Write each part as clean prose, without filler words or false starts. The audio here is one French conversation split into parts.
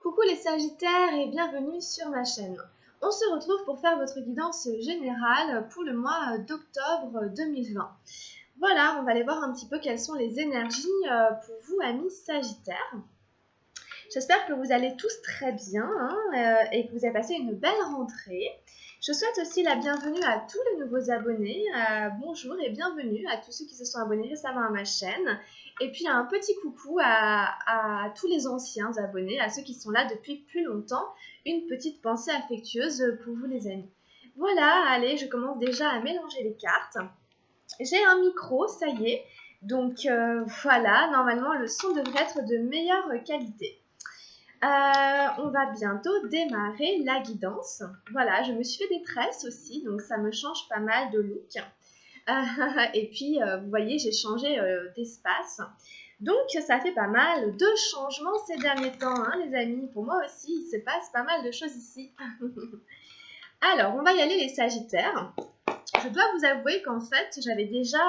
Coucou les Sagittaires et bienvenue sur ma chaîne. On se retrouve pour faire votre guidance générale pour le mois d'octobre 2020. Voilà, on va aller voir un petit peu quelles sont les énergies pour vous, amis Sagittaires. J'espère que vous allez tous très bien et que vous avez passé une belle rentrée. Je souhaite aussi la bienvenue à tous les nouveaux abonnés. Bonjour et bienvenue à tous ceux qui se sont abonnés récemment à ma chaîne. Et puis un petit coucou à tous les anciens abonnés, à ceux qui sont là depuis plus longtemps. Une petite pensée affectueuse pour vous les amis. Voilà, allez, je commence déjà à mélanger les cartes. J'ai un micro, ça y est. Donc voilà, normalement le son devrait être de meilleure qualité. On va bientôt démarrer la guidance. Voilà, je me suis fait des tresses aussi, donc ça me change pas mal de look. Et puis, vous voyez, j'ai changé d'espace. Donc, ça fait pas mal de changements ces derniers temps, hein, les amis. Pour moi aussi, il se passe pas mal de choses ici. Alors, on va y aller les Sagittaires. Je dois vous avouer qu'en fait, j'avais déjà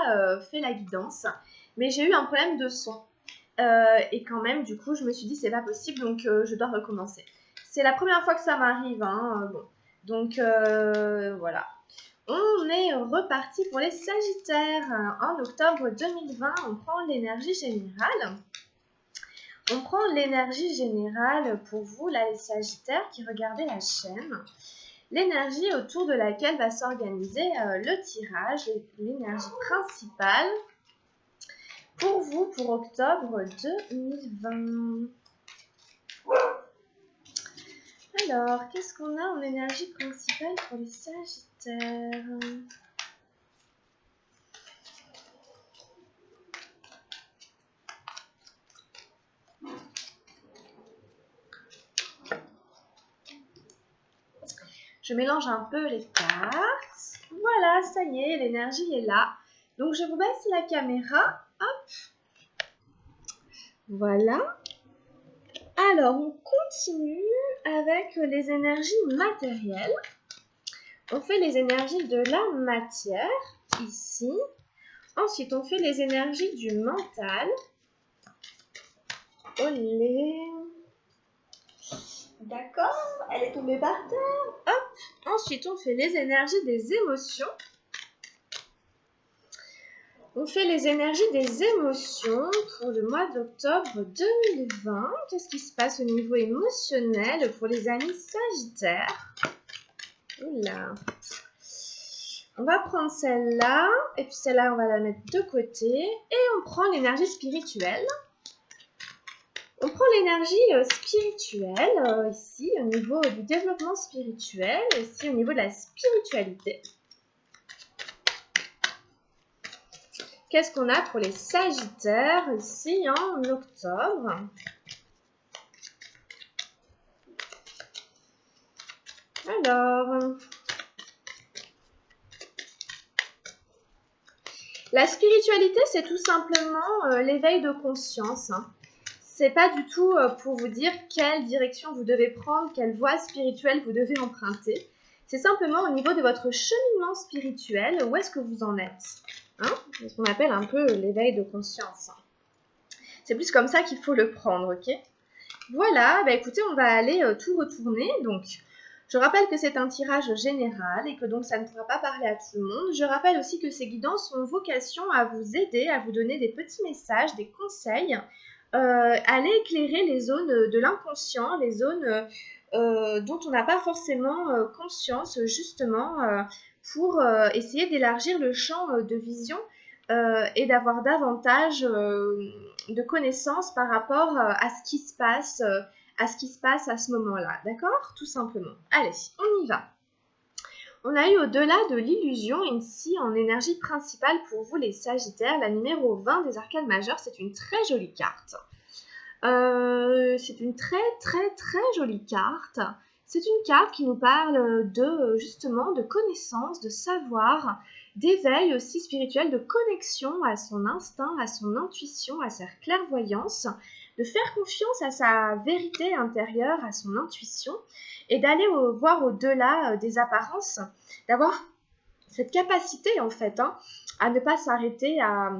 fait la guidance, mais j'ai eu un problème de son. Et quand même, du coup, je me suis dit, c'est pas possible, donc je dois recommencer. C'est la première fois que ça m'arrive, hein, bon. Donc, voilà. On est reparti pour les Sagittaires. En octobre 2020, on prend l'énergie générale. On prend l'énergie générale pour vous, là, les Sagittaires, qui regardez la chaîne. L'énergie autour de laquelle va s'organiser le tirage, l'énergie principale. Pour vous, pour octobre 2020. Alors, qu'est-ce qu'on a en énergie principale pour les Sagittaires? Je mélange un peu les cartes. Voilà, ça y est, l'énergie est là. Donc, je vous baisse la caméra. Hop. Voilà. Alors, on continue avec les énergies matérielles. On fait les énergies de la matière, ici. Ensuite, on fait les énergies du mental. Olé. D'accord, elle est tombée par terre. Hop. Ensuite, on fait les énergies des émotions. On fait les énergies des émotions pour le mois d'octobre 2020. Qu'est-ce qui se passe au niveau émotionnel pour les amis Sagittaires? Oula. On va prendre celle-là. Et puis celle-là, on va la mettre de côté. Et on prend l'énergie spirituelle. On prend l'énergie spirituelle ici au niveau du développement spirituel. Ici au niveau de la spiritualité. Qu'est-ce qu'on a pour les Sagittaires ici en octobre? Alors, la spiritualité, c'est tout simplement l'éveil de conscience. Hein. C'est pas du tout pour vous dire quelle direction vous devez prendre, quelle voie spirituelle vous devez emprunter. C'est simplement au niveau de votre cheminement spirituel, où est-ce que vous en êtes? Hein, c'est ce qu'on appelle un peu l'éveil de conscience. C'est plus comme ça qu'il faut le prendre, ok? Voilà, bah écoutez, on va aller tout retourner. Donc, je rappelle que c'est un tirage général et que donc ça ne pourra pas parler à tout le monde. Je rappelle aussi que ces guidances ont vocation à vous aider, à vous donner des petits messages, des conseils, aller éclairer les zones de l'inconscient, les zones dont on n'a pas forcément conscience, justement, pour essayer d'élargir le champ de vision et d'avoir davantage de connaissances par rapport à ce qui se passe à ce moment-là, d'accord? Tout simplement. Allez, on y va. On a eu au-delà de l'illusion ici en énergie principale pour vous les Sagittaires, la numéro 20 des arcanes majeures, c'est une très jolie carte. C'est une très jolie carte. C'est une carte qui nous parle justement de connaissance, de savoir, d'éveil aussi spirituel, de connexion à son instinct, à son intuition, à sa clairvoyance, de faire confiance à sa vérité intérieure, à son intuition, et d'aller voir au-delà des apparences, d'avoir cette capacité en fait à ne pas s'arrêter à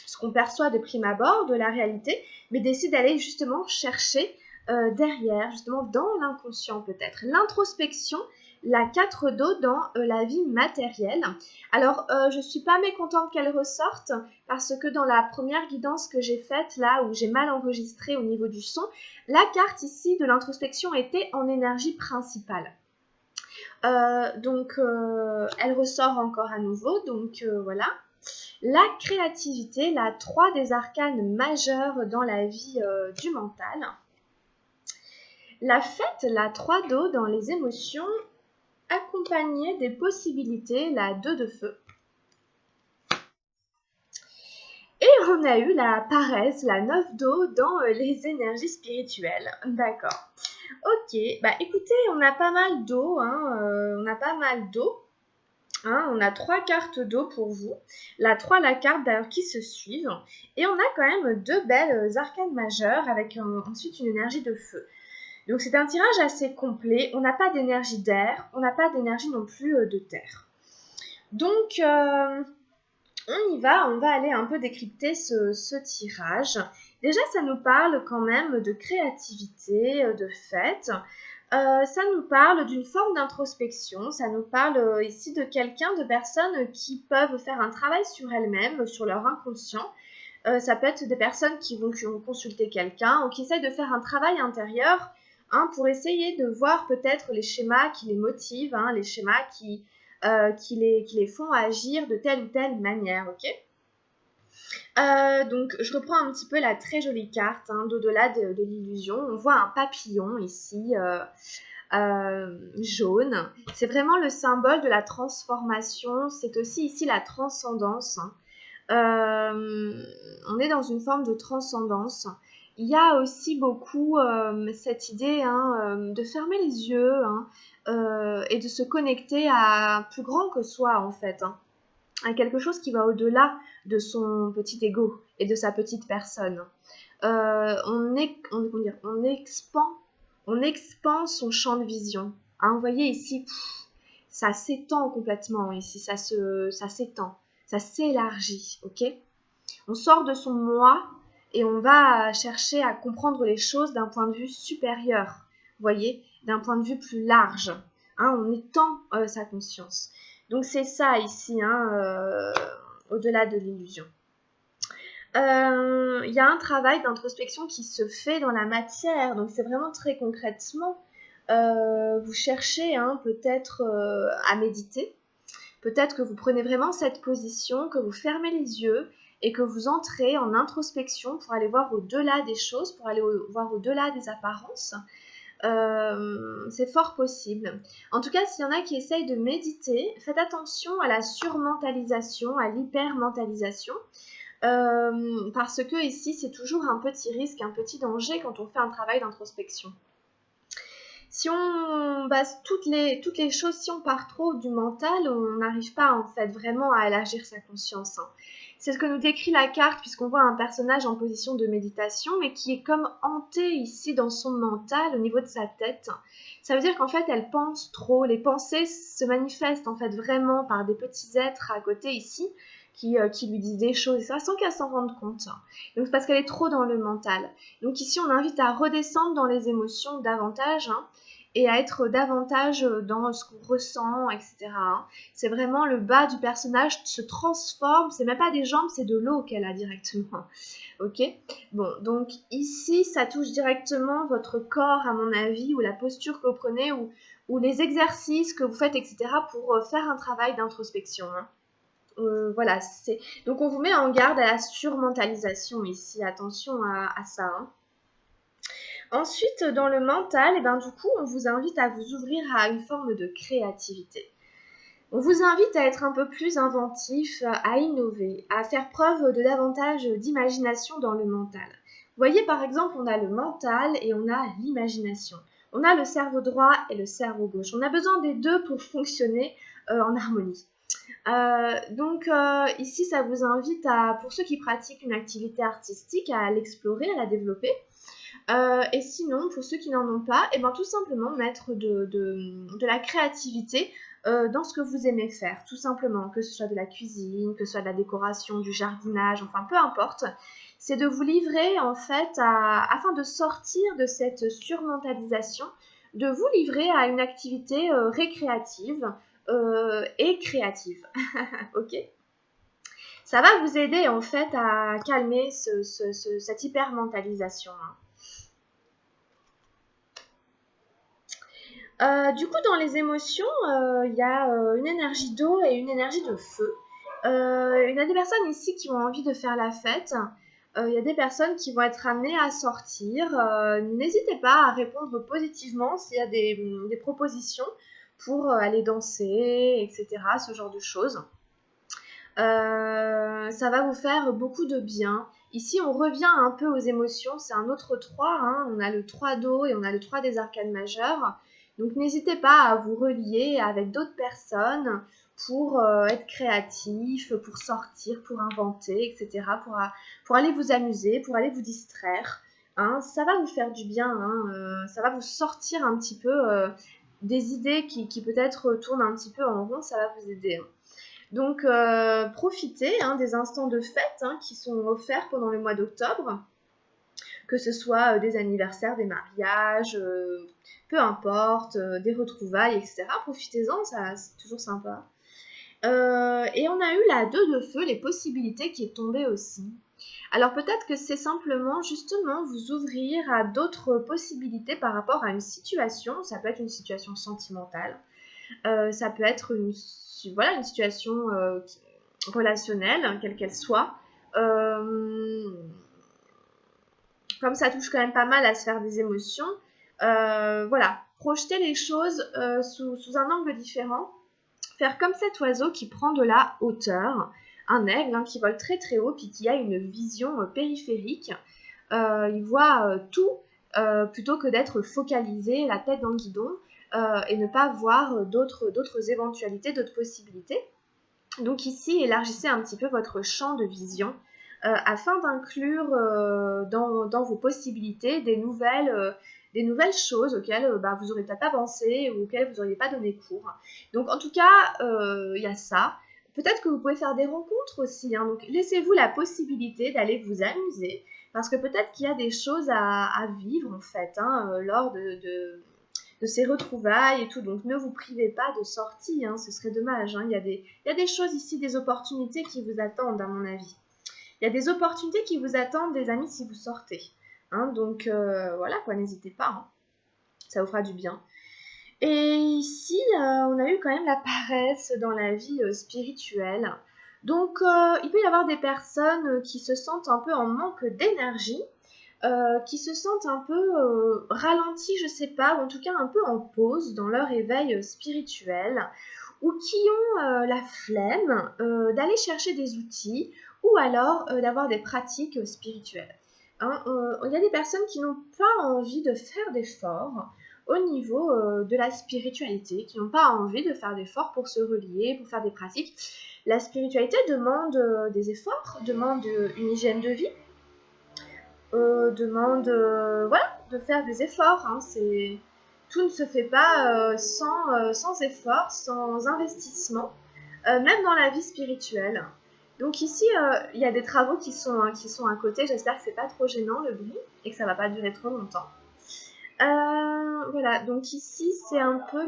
ce qu'on perçoit de prime abord de la réalité, mais d'essayer d'aller justement chercher derrière, justement dans l'inconscient peut-être. L'introspection, la 4 d'eau dans la vie matérielle. Alors, je ne suis pas mécontente qu'elle ressorte parce que dans la première guidance que j'ai faite, là où j'ai mal enregistré au niveau du son, la carte ici de l'introspection était en énergie principale. Donc, elle ressort encore à nouveau, donc voilà. La créativité, la 3 des arcanes majeurs dans la vie du mental. La fête, la 3 d'eau dans les émotions, accompagnée des possibilités, la 2 de feu. Et on a eu la paresse, la 9 d'eau dans les énergies spirituelles. D'accord. Ok, bah écoutez, on a pas mal d'eau, on a pas mal d'eau. On a 3 cartes d'eau pour vous. La 3, la carte d'ailleurs qui se suivent. Et on a quand même 2 belles arcanes majeures avec ensuite une énergie de feu. Donc c'est un tirage assez complet. On n'a pas d'énergie d'air, on n'a pas d'énergie non plus de terre. Donc on y va, on va aller un peu décrypter ce tirage. Déjà ça nous parle quand même de créativité, de fête. Ça nous parle d'une forme d'introspection, ça nous parle ici de quelqu'un, de personnes qui peuvent faire un travail sur elles-mêmes, sur leur inconscient. Ça peut être des personnes qui vont consulter quelqu'un ou qui essayent de faire un travail intérieur pour essayer de voir peut-être les schémas qui les motivent, les schémas qui les font agir de telle ou telle manière, ok ? Donc je reprends un petit peu la très jolie carte d'au-delà de l'illusion. On voit un papillon ici jaune. C'est vraiment le symbole de la transformation. C'est aussi ici la transcendance. On est dans une forme de transcendance. Il y a aussi beaucoup cette idée de fermer les yeux et de se connecter à plus grand que soi en fait. À quelque chose qui va au-delà de son petit ego et de sa petite personne. On expand son champ de vision. Vous voyez ici, ça s'étend complètement ici, ça s'étend, ça s'élargit, ok ? On sort de son moi et on va chercher à comprendre les choses d'un point de vue supérieur, vous voyez, d'un point de vue plus large. On étend sa conscience. Donc c'est ça ici, au-delà de l'illusion. Il y a un travail d'introspection qui se fait dans la matière, donc c'est vraiment très concrètement. Vous cherchez peut-être à méditer, peut-être que vous prenez vraiment cette position, que vous fermez les yeux et que vous entrez en introspection pour aller voir au-delà des choses, pour aller voir au-delà des apparences. C'est fort possible. En tout cas, s'il y en a qui essayent de méditer, faites attention à la surmentalisation, à l'hypermentalisation. Parce que ici, c'est toujours un petit risque, un petit danger quand on fait un travail d'introspection. Si on base toutes les choses, si on part trop du mental, on n'arrive pas en fait vraiment à élargir sa conscience. C'est ce que nous décrit la carte, puisqu'on voit un personnage en position de méditation, mais qui est comme hanté ici dans son mental, au niveau de sa tête. Ça veut dire qu'en fait, elle pense trop. Les pensées se manifestent en fait vraiment par des petits êtres à côté ici, qui lui disent des choses, et ça, sans qu'elle s'en rende compte. Donc, parce qu'elle est trop dans le mental. Donc ici, on invite à redescendre dans les émotions davantage, et à être davantage dans ce qu'on ressent, etc. C'est vraiment le bas du personnage se transforme, c'est même pas des jambes, c'est de l'eau qu'elle a directement. Ok ? Bon, donc ici, ça touche directement votre corps, à mon avis, ou la posture que vous prenez, ou les exercices que vous faites, etc. pour faire un travail d'introspection. Voilà, donc on vous met en garde à la surmentalisation ici, attention à ça. Ensuite, dans le mental, du coup, on vous invite à vous ouvrir à une forme de créativité. On vous invite à être un peu plus inventif, à innover, à faire preuve de davantage d'imagination dans le mental. Vous voyez, par exemple, on a le mental et on a l'imagination. On a le cerveau droit et le cerveau gauche. On a besoin des deux pour fonctionner en harmonie. Donc ici, ça vous invite pour ceux qui pratiquent une activité artistique, à l'explorer, à la développer. Et sinon, pour ceux qui n'en ont pas, tout simplement mettre de la créativité dans ce que vous aimez faire, tout simplement, que ce soit de la cuisine, que ce soit de la décoration, du jardinage, enfin peu importe. c'est de vous livrer en fait afin de sortir de cette surmentalisation, de vous livrer à une activité récréative et créative. Ok? Ça va vous aider en fait à calmer cette hypermentalisation. Du coup, dans les émotions, il y a une énergie d'eau et une énergie de feu. Il y a des personnes ici qui ont envie de faire la fête. Il y a des personnes qui vont être amenées à sortir. N'hésitez pas à répondre positivement s'il y a des propositions pour aller danser, etc. Ce genre de choses. Ça va vous faire beaucoup de bien. Ici, on revient un peu aux émotions. C'est un autre 3. Hein. On a le 3 d'eau et on a le 3 des arcanes majeures. Donc, n'hésitez pas à vous relier avec d'autres personnes pour être créatif, pour sortir, pour inventer, etc. Pour aller vous amuser, pour aller vous distraire. Hein. Ça va vous faire du bien. Hein. Ça va vous sortir un petit peu des idées qui peut-être tournent un petit peu en rond. Ça va vous aider. Hein. Donc, profitez des instants de fête qui sont offerts pendant le mois d'octobre, que ce soit des anniversaires, des mariages, peu importe, des retrouvailles, etc. Profitez-en, c'est toujours sympa. Et on a eu la 2 de feu, les possibilités qui est tombée aussi. Alors peut-être que c'est simplement justement vous ouvrir à d'autres possibilités par rapport à une situation. Ça peut être une situation sentimentale. Ça peut être une situation relationnelle, quelle qu'elle soit. Comme ça touche quand même pas mal à la sphère des émotions, voilà, projeter les choses sous un angle différent. Faire comme cet oiseau qui prend de la hauteur, un aigle qui vole très très haut puis qui a une vision périphérique. Il voit tout plutôt que d'être focalisé, la tête dans le guidon, et ne pas voir d'autres éventualités, d'autres possibilités. Donc ici, élargissez un petit peu votre champ de vision afin d'inclure dans vos possibilités des nouvelles choses auxquelles vous n'aurez peut-être pas pensé ou auxquelles vous n'auriez pas donné cours. Donc en tout cas, il y a ça. Peut-être que vous pouvez faire des rencontres aussi. Donc laissez-vous la possibilité d'aller vous amuser parce que peut-être qu'il y a des choses à vivre en fait lors de ces retrouvailles et tout. Donc ne vous privez pas de sorties, ce serait dommage. Il y a des choses ici, des opportunités qui vous attendent à mon avis. Il y a des opportunités qui vous attendent, des amis, si vous sortez. Donc voilà quoi, n'hésitez pas. Ça vous fera du bien. Et ici, on a eu quand même la paresse dans la vie spirituelle. Donc il peut y avoir des personnes qui se sentent un peu en manque d'énergie. Qui se sentent un peu ralentis, je sais pas, ou en tout cas un peu en pause dans leur éveil spirituel, ou qui ont la flemme d'aller chercher des outils, ou alors d'avoir des pratiques spirituelles. Il y a des personnes qui n'ont pas envie de faire d'efforts au niveau de la spiritualité, qui n'ont pas envie de faire d'efforts pour se relier, pour faire des pratiques. La spiritualité demande des efforts, demande une hygiène de vie, demande de faire des efforts. Tout ne se fait pas sans effort, sans investissement, même dans la vie spirituelle. Donc ici, il y a des travaux qui sont à côté. J'espère que c'est pas trop gênant le bruit et que ça va pas durer trop longtemps. Voilà, donc ici c'est un peu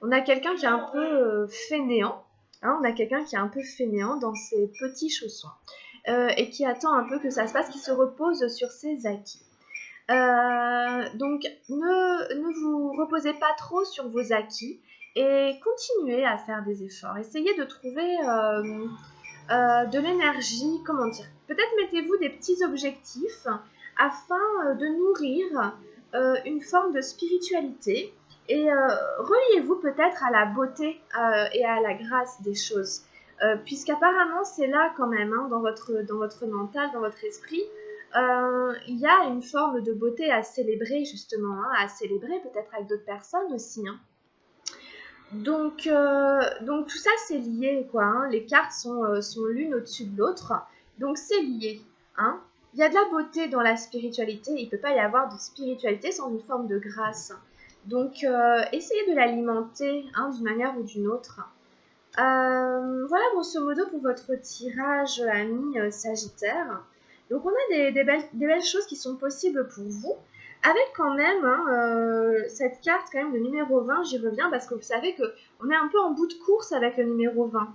on a quelqu'un qui est un peu fainéant. On a quelqu'un qui est un peu fainéant dans ses petits chaussons. Et qui attend un peu que ça se passe, qui se repose sur ses acquis. Donc, ne vous reposez pas trop sur vos acquis et continuez à faire des efforts. Essayez de trouver de l'énergie, comment dire. Peut-être mettez-vous des petits objectifs afin de nourrir une forme de spiritualité et reliez-vous peut-être à la beauté et à la grâce des choses. Puisqu'apparemment c'est là quand même, dans votre mental, dans votre esprit, il y a une forme de beauté à célébrer justement, à célébrer peut-être avec d'autres personnes aussi. Donc tout ça c'est lié quoi. Les cartes sont l'une au-dessus de l'autre, donc c'est lié. Il y a de la beauté dans la spiritualité, il ne peut pas y avoir de spiritualité sans une forme de grâce. Donc essayez de l'alimenter d'une manière ou d'une autre. Voilà grosso modo pour votre tirage ami Sagittaire. Donc on a des belles choses qui sont possibles pour vous. Avec quand même cette carte quand même de numéro 20, j'y reviens parce que vous savez qu'on est un peu en bout de course avec le numéro 20.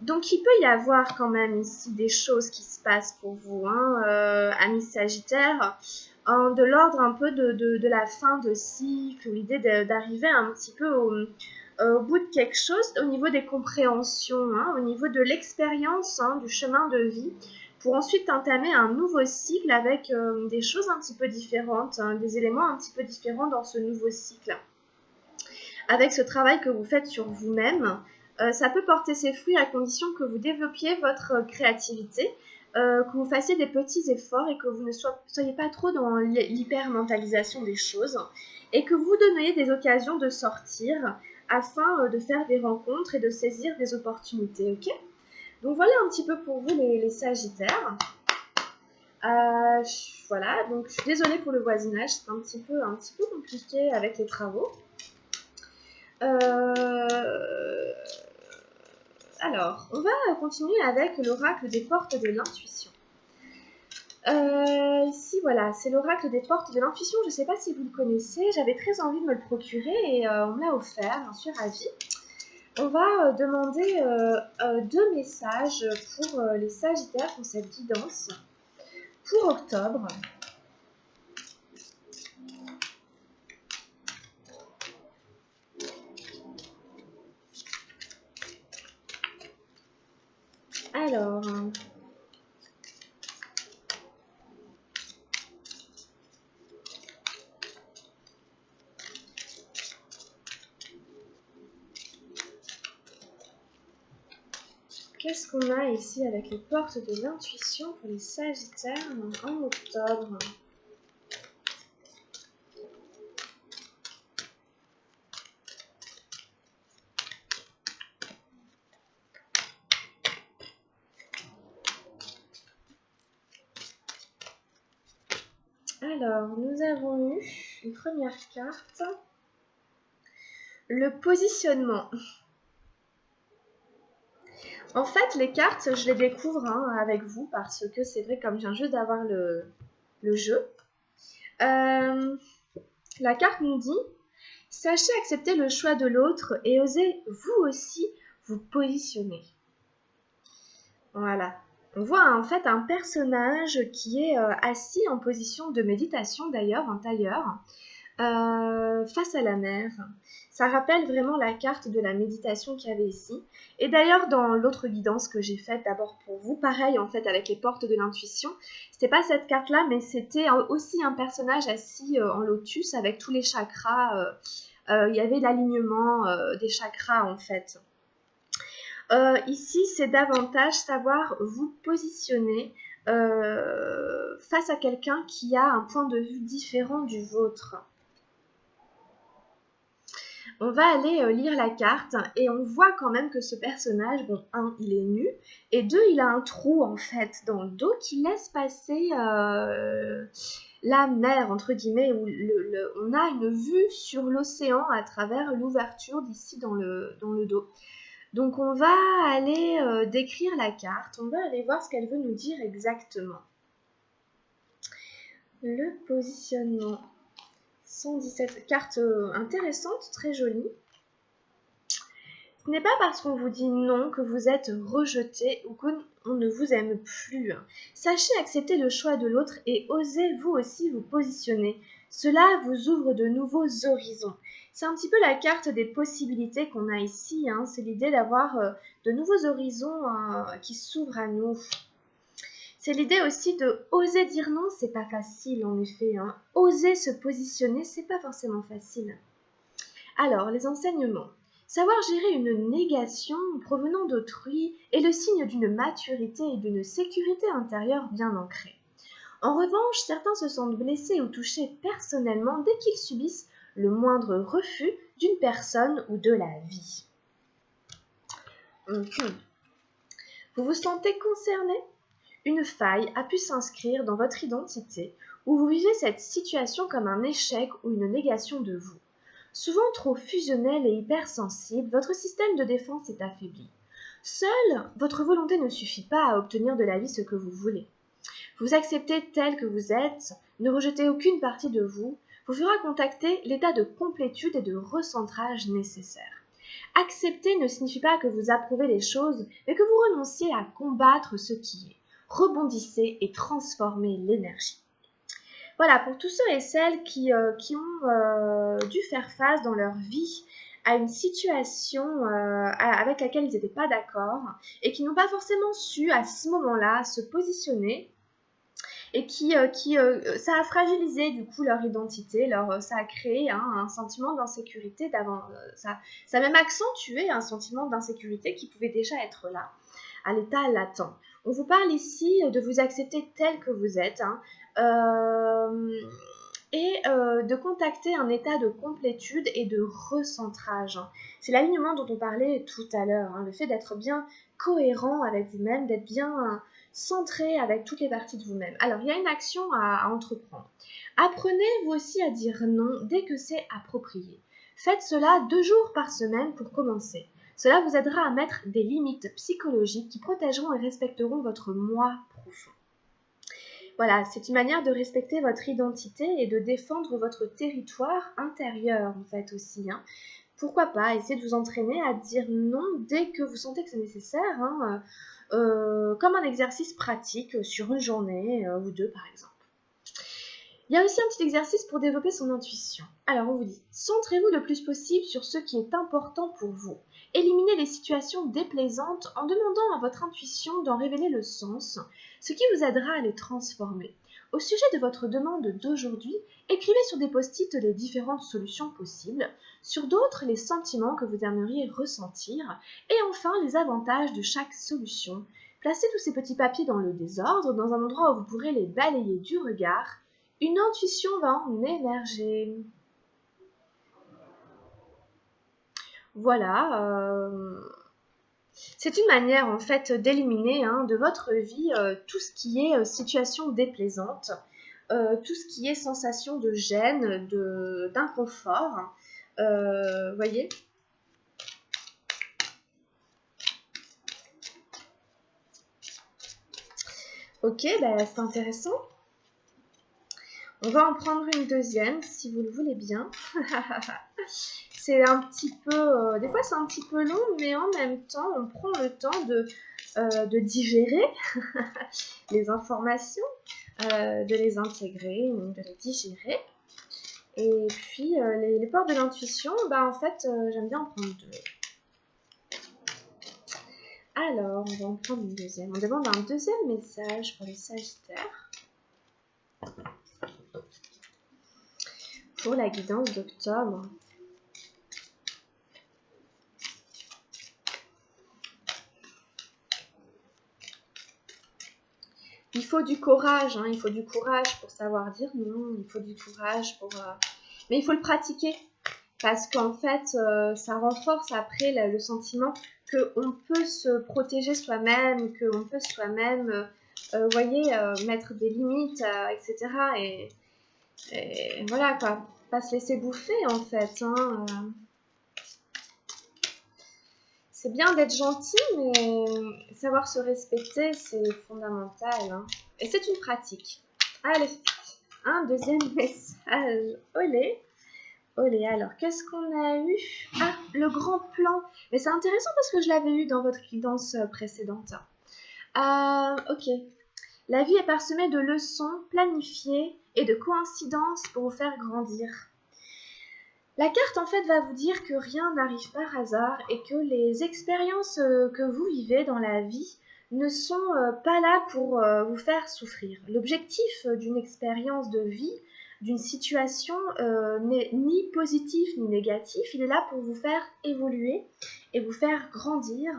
Donc il peut y avoir quand même ici des choses qui se passent pour vous, amis Sagittaire, de l'ordre un peu de la fin de cycle, ou l'idée d'arriver un petit peu au bout de quelque chose au niveau des compréhensions, au niveau de l'expérience du chemin de vie, pour ensuite entamer un nouveau cycle avec des choses un petit peu différentes, des éléments un petit peu différents dans ce nouveau cycle. Avec ce travail que vous faites sur vous-même, ça peut porter ses fruits à condition que vous développiez votre créativité, que vous fassiez des petits efforts et que vous ne soyez pas trop dans l'hyper-mentalisation des choses et que vous donniez des occasions de sortir afin de faire des rencontres et de saisir des opportunités, ok? Donc voilà un petit peu pour vous les Sagittaires. Voilà, donc je suis désolée pour le voisinage, c'est un petit peu compliqué avec les travaux. Alors, on va continuer avec l'oracle des portes de l'intuition. Ici, voilà, c'est l'oracle des portes de l'intuition. Je ne sais pas si vous le connaissez. J'avais très envie de me le procurer et on me l'a offert. J'en suis ravie. On va demander 2 messages pour les Sagittaires pour cette guidance pour octobre. Alors, qu'est-ce qu'on a ici avec les portes de l'intuition pour les Sagittaires en octobre? Alors, nous avons eu une première carte, le positionnement. En fait, les cartes, je les découvre avec vous parce que c'est vrai, comme je viens juste d'avoir le jeu. La carte nous dit « Sachez accepter le choix de l'autre et osez vous aussi vous positionner. » Voilà. On voit en fait un personnage qui est assis en position de méditation d'ailleurs, en tailleur, face à la mer. Ça rappelle vraiment la carte de la méditation qu'il y avait ici. Et d'ailleurs, dans l'autre guidance que j'ai faite d'abord pour vous, pareil en fait avec les portes de l'intuition, c'était pas cette carte-là, mais c'était aussi un personnage assis en lotus avec tous les chakras. Il y avait l'alignement des chakras en fait. Ici, c'est davantage savoir vous positionner face à quelqu'un qui a un point de vue différent du vôtre. On va aller lire la carte et on voit quand même que ce personnage, bon, 1, il est nu, et 2, il a un trou en fait dans le dos qui laisse passer la mer, entre guillemets, où on a une vue sur l'océan à travers l'ouverture d'ici dans le dos. Donc on va aller décrire la carte, on va aller voir ce qu'elle veut nous dire exactement. Le positionnement. 117 cartes intéressantes, très jolies. Ce n'est pas parce qu'on vous dit non que vous êtes rejeté ou qu'on ne vous aime plus. Sachez accepter le choix de l'autre et osez vous aussi vous positionner. Cela vous ouvre de nouveaux horizons. C'est un petit peu la carte des possibilités qu'on a ici. C'est l'idée d'avoir de nouveaux horizons qui s'ouvrent à nous. C'est l'idée aussi de oser dire non, c'est pas facile en effet. Oser se positionner, c'est pas forcément facile. Alors, les enseignements. Savoir gérer une négation provenant d'autrui est le signe d'une maturité et d'une sécurité intérieure bien ancrée. En revanche, certains se sentent blessés ou touchés personnellement dès qu'ils subissent le moindre refus d'une personne ou de la vie. Vous vous sentez concerné ? Une faille a pu s'inscrire dans votre identité ou vous vivez cette situation comme un échec ou une négation de vous. Souvent trop fusionnel et hypersensible, votre système de défense est affaibli. Seule votre volonté ne suffit pas à obtenir de la vie ce que vous voulez. Vous accepter tel que vous êtes, ne rejetez aucune partie de vous, vous fera contacter l'état de complétude et de recentrage nécessaire. Accepter ne signifie pas que vous approuvez les choses, mais que vous renonciez à combattre ce qui est. Rebondissez et transformez l'énergie. Voilà, pour tous ceux et celles qui ont dû faire face dans leur vie à une situation avec laquelle ils n'étaient pas d'accord et qui n'ont pas forcément su à ce moment-là se positionner et ça a fragilisé du coup leur identité, ça a créé un sentiment d'insécurité, ça a même accentué un sentiment d'insécurité qui pouvait déjà être là, à l'état latent. On vous parle ici de vous accepter tel que vous êtes, de contacter un état de complétude et de recentrage. C'est l'alignement dont on parlait tout à l'heure, le fait d'être bien cohérent avec vous-même, d'être bien centré avec toutes les parties de vous-même. Alors, il y a une action à entreprendre. Apprenez vous aussi à dire non dès que c'est approprié. Faites cela 2 jours par semaine pour commencer. Cela vous aidera à mettre des limites psychologiques qui protégeront et respecteront votre moi profond. Voilà, c'est une manière de respecter votre identité et de défendre votre territoire intérieur, en fait, aussi. Pourquoi pas essayer de vous entraîner à dire non dès que vous sentez que c'est nécessaire, comme un exercice pratique sur une journée ou 2, par exemple. Il y a aussi un petit exercice pour développer son intuition. Alors, on vous dit, centrez-vous le plus possible sur ce qui est important pour vous. Éliminez les situations déplaisantes en demandant à votre intuition d'en révéler le sens, ce qui vous aidera à les transformer. Au sujet de votre demande d'aujourd'hui, écrivez sur des post-it les différentes solutions possibles, sur d'autres les sentiments que vous aimeriez ressentir, et enfin les avantages de chaque solution. Placez tous ces petits papiers dans le désordre, dans un endroit où vous pourrez les balayer du regard. Une intuition va en émerger. Voilà, c'est une manière en fait d'éliminer de votre vie tout ce qui est situation déplaisante, tout ce qui est sensation de gêne, d'inconfort. Voyez. Ok, c'est intéressant. On va en prendre une deuxième, si vous le voulez bien. C'est un petit peu... des fois, c'est un petit peu long, mais en même temps, on prend le temps de digérer les informations, de les intégrer, de les digérer. Et puis, les portes de l'intuition, en fait, j'aime bien en prendre 2. Alors, on va en prendre une deuxième. On demande un deuxième message pour les Sagittaires. Pour la guidance d'octobre. Il faut du courage, il faut du courage pour savoir dire non, il faut du courage pour... Mais il faut le pratiquer, parce qu'en fait, ça renforce après le sentiment qu'on peut se protéger soi-même, qu'on peut soi-même, mettre des limites, etc. Et voilà, quoi, pas se laisser bouffer, en fait. C'est bien d'être gentil, mais savoir se respecter, c'est fondamental. Et c'est une pratique. Allez, un deuxième message. Olé. Olé, alors, qu'est-ce qu'on a eu? Ah, le grand plan. Mais c'est intéressant parce que je l'avais eu dans votre guidance précédente. Ok. La vie est parsemée de leçons planifiées et de coïncidences pour vous faire grandir. La carte en fait va vous dire que rien n'arrive par hasard et que les expériences que vous vivez dans la vie ne sont pas là pour vous faire souffrir. L'objectif d'une expérience de vie, d'une situation n'est ni positif ni négatif, il est là pour vous faire évoluer et vous faire grandir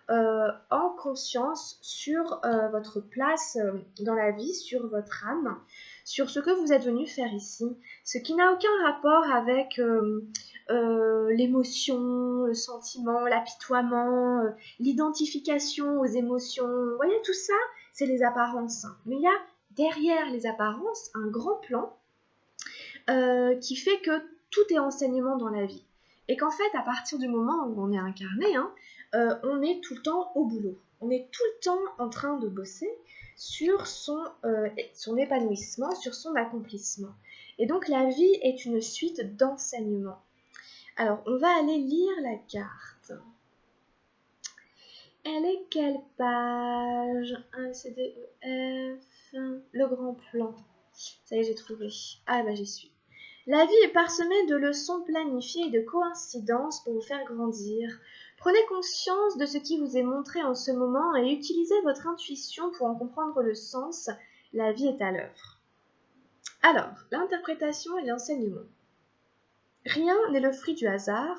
en conscience sur votre place dans la vie, sur votre âme, sur ce que vous êtes venu faire ici, ce qui n'a aucun rapport avec l'émotion, le sentiment, l'apitoiement, l'identification aux émotions. Vous voyez, tout ça, c'est les apparences. Mais il y a derrière les apparences un grand plan qui fait que tout est enseignement dans la vie. Et qu'en fait, à partir du moment où on est incarné, on est tout le temps au boulot. On est tout le temps en train de bosser sur son épanouissement, sur son accomplissement. Et donc la vie est une suite d'enseignements. Alors, on va aller lire la carte. Elle est quelle page? A, C, D, E, F, le grand plan. Ça y est, j'ai trouvé. Ah bah j'y suis. La vie est parsemée de leçons planifiées et de coïncidences pour vous faire grandir. Prenez conscience de ce qui vous est montré en ce moment et utilisez votre intuition pour en comprendre le sens. La vie est à l'œuvre. Alors, l'interprétation et l'enseignement. Rien n'est le fruit du hasard.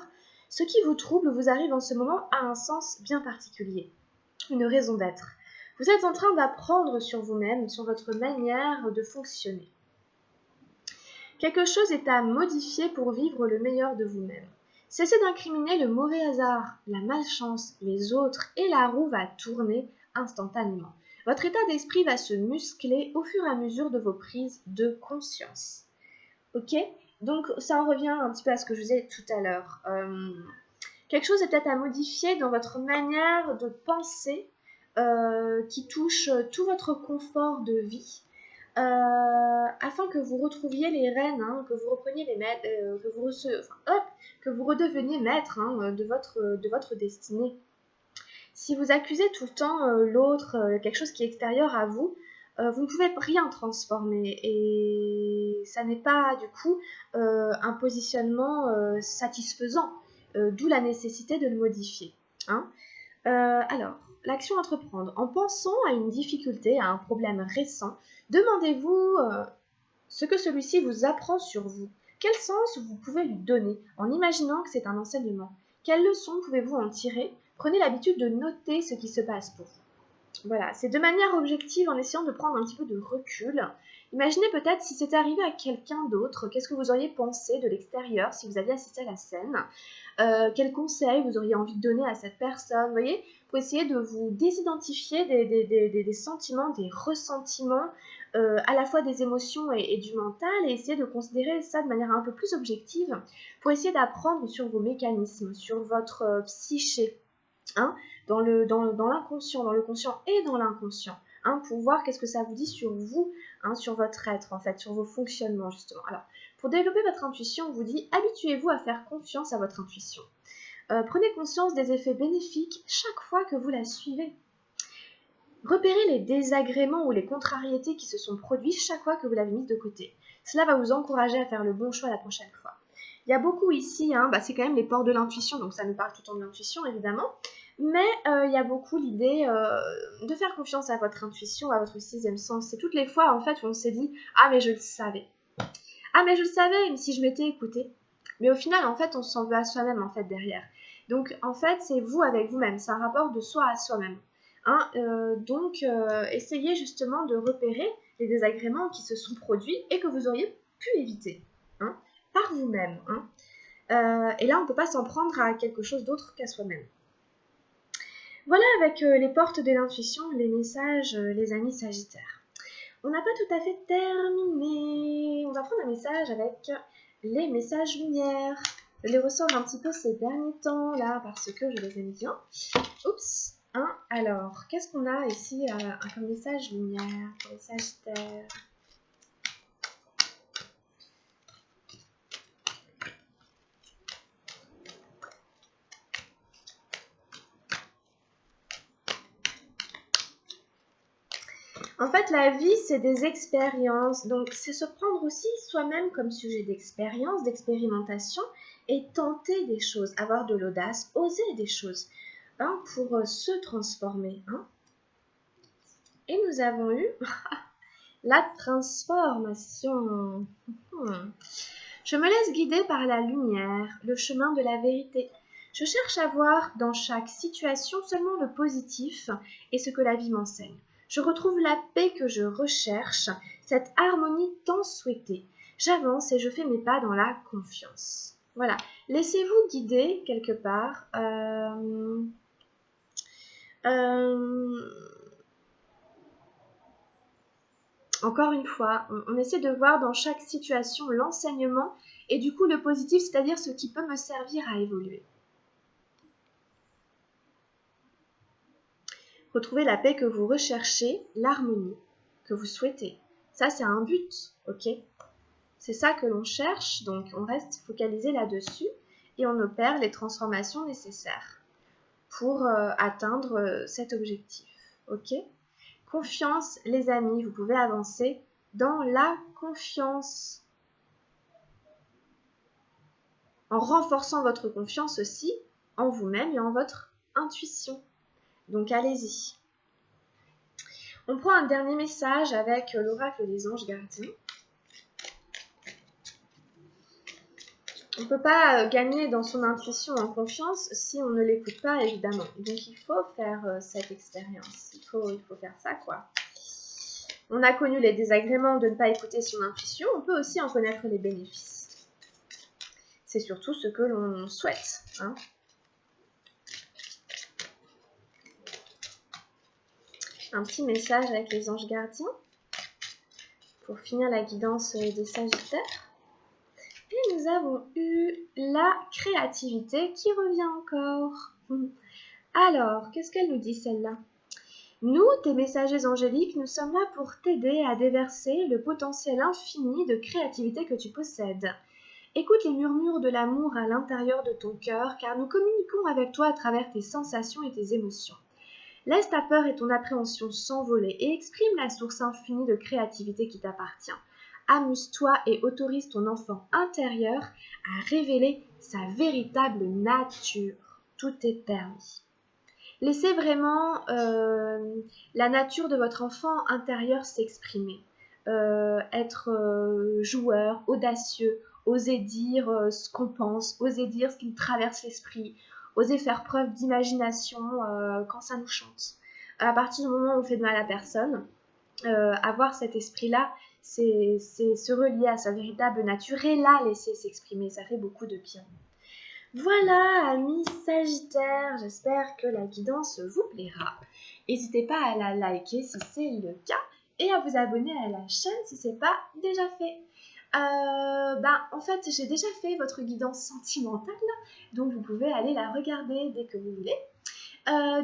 Ce qui vous trouble vous arrive en ce moment à un sens bien particulier, une raison d'être. Vous êtes en train d'apprendre sur vous-même, sur votre manière de fonctionner. Quelque chose est à modifier pour vivre le meilleur de vous-même. Cessez d'incriminer le mauvais hasard, la malchance, les autres et la roue va tourner instantanément. Votre état d'esprit va se muscler au fur et à mesure de vos prises de conscience. Ok ? Donc ça en revient un petit peu à ce que je vous disais tout à l'heure. Quelque chose est peut-être à modifier dans votre manière de penser qui touche tout votre confort de vie. Afin que vous retrouviez les rênes, que vous repreniez les maîtres, que vous redeveniez maître de votre destinée. Si vous accusez tout le temps l'autre, quelque chose qui est extérieur à vous, vous ne pouvez rien transformer et ça n'est pas du coup un positionnement satisfaisant, d'où la nécessité de le modifier. Alors, l'action à entreprendre. En pensant à une difficulté, à un problème récent, demandez-vous ce que celui-ci vous apprend sur vous. Quel sens vous pouvez lui donner en imaginant que c'est un enseignement? Quelles leçons pouvez-vous en tirer? Prenez l'habitude de noter ce qui se passe pour vous. Voilà, c'est de manière objective en essayant de prendre un petit peu de recul. Imaginez peut-être si c'était arrivé à quelqu'un d'autre, qu'est-ce que vous auriez pensé de l'extérieur si vous aviez assisté à la scène? Quels conseils vous auriez envie de donner à cette personne? Vous voyez, pour essayer de vous désidentifier des sentiments, des ressentiments, à la fois des émotions et du mental, et essayer de considérer ça de manière un peu plus objective pour essayer d'apprendre sur vos mécanismes, sur votre psyché. Dans l'inconscient, dans le conscient et dans l'inconscient, pour voir qu'est-ce que ça vous dit sur vous, sur votre être en fait, sur vos fonctionnements justement. Alors, pour développer votre intuition, on vous dit habituez-vous à faire confiance à votre intuition. Prenez conscience des effets bénéfiques chaque fois que vous la suivez. Repérez les désagréments ou les contrariétés qui se sont produits chaque fois que vous l'avez mise de côté. Cela va vous encourager à faire le bon choix la prochaine fois. Il y a beaucoup ici, c'est quand même les ports de l'intuition, donc ça nous parle tout le temps de l'intuition évidemment, mais il y a beaucoup l'idée de faire confiance à votre intuition, à votre sixième sens. C'est toutes les fois en fait où on s'est dit « Ah mais je le savais ». Ah mais je le savais, même si je m'étais écoutée. Mais au final, en fait, on s'en veut à soi-même en fait derrière. Donc en fait, c'est vous avec vous-même, c'est un rapport de soi à soi-même. Donc essayez justement de repérer les désagréments qui se sont produits et que vous auriez pu éviter par vous-même. Et là, on ne peut pas s'en prendre à quelque chose d'autre qu'à soi-même. Voilà avec les portes de l'intuition, les messages, les amis sagittaires. On n'a pas tout à fait terminé. On va prendre un message avec les messages lumière. Je les ressors un petit peu ces derniers temps là parce que je les aime bien. Oups. Alors, qu'est-ce qu'on a ici comme message lumière pour les sagittaires? En fait, la vie, c'est des expériences. Donc, c'est se prendre aussi soi-même comme sujet d'expérience, d'expérimentation et tenter des choses, avoir de l'audace, oser des choses pour se transformer. Et nous avons eu la transformation. Je me laisse guider par la lumière, le chemin de la vérité. Je cherche à voir dans chaque situation seulement le positif et ce que la vie m'enseigne. Je retrouve la paix que je recherche, cette harmonie tant souhaitée. J'avance et je fais mes pas dans la confiance. Voilà, laissez-vous guider quelque part. encore une fois, on essaie de voir dans chaque situation l'enseignement et du coup le positif, c'est-à-dire ce qui peut me servir à évoluer. Retrouvez la paix que vous recherchez, l'harmonie que vous souhaitez. Ça, c'est un but, ok? C'est ça que l'on cherche, donc on reste focalisé là-dessus et on opère les transformations nécessaires pour atteindre cet objectif, ok? Confiance, les amis, vous pouvez avancer dans la confiance. En renforçant votre confiance aussi en vous-même et en votre intuition. Donc allez-y. On prend un dernier message avec l'oracle des anges gardiens. On ne peut pas gagner dans son intuition en confiance si on ne l'écoute pas, évidemment. Donc il faut faire cette expérience. Il faut faire ça, quoi. On a connu les désagréments de ne pas écouter son intuition. On peut aussi en connaître les bénéfices. C'est surtout ce que l'on souhaite, hein. Un petit message avec les anges gardiens pour finir la guidance des Sagittaires. Et nous avons eu la créativité qui revient encore. Alors, qu'est-ce qu'elle nous dit celle-là? Nous, tes messagers angéliques, nous sommes là pour t'aider à déverser le potentiel infini de créativité que tu possèdes. Écoute les murmures de l'amour à l'intérieur de ton cœur, car nous communiquons avec toi à travers tes sensations et tes émotions. Laisse ta peur et ton appréhension s'envoler et exprime la source infinie de créativité qui t'appartient. Amuse-toi et autorise ton enfant intérieur à révéler sa véritable nature. Tout est permis. Laissez vraiment la nature de votre enfant intérieur s'exprimer. Être joueur, audacieux, oser dire ce qu'on pense, oser dire ce qui nous traverse l'esprit, oser faire preuve d'imagination quand ça nous chante. À partir du moment où on fait de mal à personne, avoir cet esprit-là, c'est se relier à sa véritable nature et la laisser s'exprimer. Ça fait beaucoup de bien. Voilà, amis Sagittaires, j'espère que la guidance vous plaira. N'hésitez pas à la liker si c'est le cas et à vous abonner à la chaîne si ce n'est pas déjà fait. En fait, j'ai déjà fait votre guidance sentimentale, donc vous pouvez aller la regarder dès que vous voulez.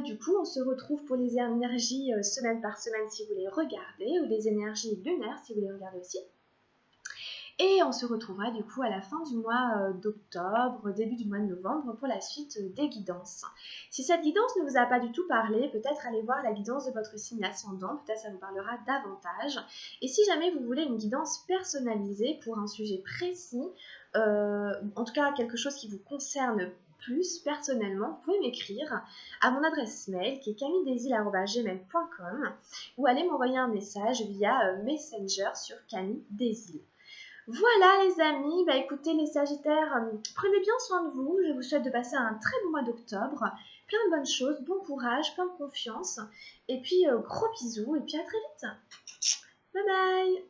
Du coup, on se retrouve pour les énergies semaine par semaine si vous les regardez, ou les énergies lunaires si vous les regardez aussi. Et on se retrouvera du coup à la fin du mois d'octobre, début du mois de novembre pour la suite des guidances. Si cette guidance ne vous a pas du tout parlé, peut-être allez voir la guidance de votre signe ascendant, peut-être ça vous parlera davantage. Et si jamais vous voulez une guidance personnalisée pour un sujet précis, en tout cas quelque chose qui vous concerne plus personnellement, vous pouvez m'écrire à mon adresse mail qui est camilledesil@gmail.com ou allez m'envoyer un message via Messenger sur Camille Desil. Voilà les amis, écoutez les Sagittaires, prenez bien soin de vous, je vous souhaite de passer un très bon mois d'octobre, plein de bonnes choses, bon courage, plein de confiance, et puis gros bisous, et puis à très vite. Bye bye.